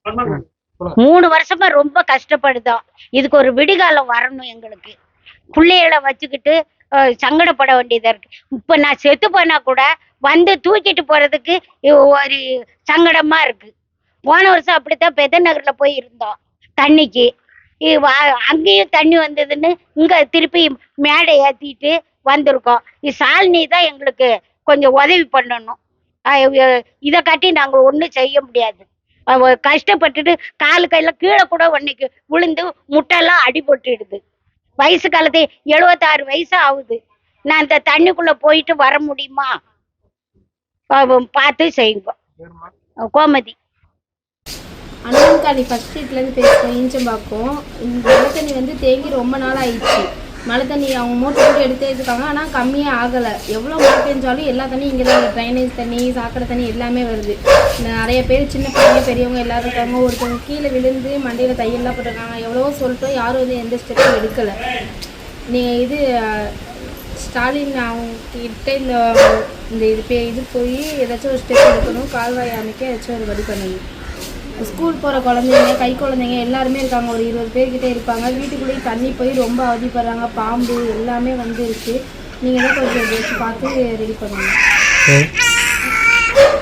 3 வருஷமா ரொம்ப கஷ்டப்படுதோம். இதுக்கு ஒரு விடிகாலம் வரணும் எங்களுக்கு. பிள்ளைகளை வச்சுக்கிட்டு சங்கடப்பட வேண்டியதா இருக்கு. இப்ப நான் செத்து போனா கூட வந்து தூக்கிட்டு போறதுக்கு ஒரு சங்கடமா இருக்கு. போன வருஷம் அப்படித்தான் பெதநகர்ல போய் இருந்தோம் தண்ணிக்கு. அங்கேயும் தண்ணி வந்ததுன்னு இங்க திருப்பி மேடை ஏத்திட்டு வந்திருக்கோம். சாலினி தான் எங்களுக்கு கொஞ்சம் உதவி பண்ணணும். இதை காட்டி நாங்க ஒன்றும் செய்ய முடியாது. கஷ்டப்பட்டுட்டு காலு கையில கீழே கூட ஒன்னைக்கு விழுந்து முட்டெல்லாம் அடிபட்டுடுது. வயசு காலத்து 76 வயசு ஆகுது. நான் இந்த தண்ணிக்குள்ள போயிட்டு வர முடியுமா? பார்த்து செய்யுங்க. கோமதி அண்ணன்காளி ஃபர்ஸ்ட் ஸ்ட்ரீட்லேருந்து பேசுகிறோம். ஈஞ்சம்பாக்கம். இந்த மழை தண்ணி வந்து தேங்கி ரொம்ப நாள் ஆயிடுச்சு. மழை தண்ணி அவங்க மோட்டர் போட்டு எடுத்து வச்சுருக்காங்க, ஆனால் கம்மியாக ஆகலை. எவ்வளோ மழை பெஞ்சாலும் எல்லா தண்ணியும் இங்கே தான். ட்ரைனேஜ் தண்ணி, சாக்கடை தண்ணி எல்லாமே வருது. நிறைய பேர் சின்ன பையங்க பெரியவங்க எல்லோரும் இருக்காங்க. ஒருத்தவங்க கீழே விழுந்து மண்டையில் தையெல்லாம் போட்டிருக்காங்க. எவ்வளவோ சொல்லிட்டோம், யாரும் வந்து எந்த ஸ்டெப்பும் எடுக்கலை. நீங்கள் இது ஸ்டாலின் அவங்கக்கிட்ட இது போய் ஏதாச்சும் ஒரு ஸ்டெப் எடுக்கணும். கால்வாய் அமைக்க ஏதாச்சும் ஒரு வழி பண்ணணும். ஸ்கூல் போகிற குழந்தைங்க, கை குழந்தைங்க எல்லாருமே இருக்காங்க. ஒரு 20 பேர்கிட்ட இருப்பாங்க. வீட்டுக்குள்ளேயே தண்ணி போய் ரொம்ப அவதிப்படுறாங்க. பாம்பு எல்லாமே வந்து இருக்குது. நீங்கள் தான் கொஞ்சம் பார்த்து ரெடி பண்ணுங்கள்.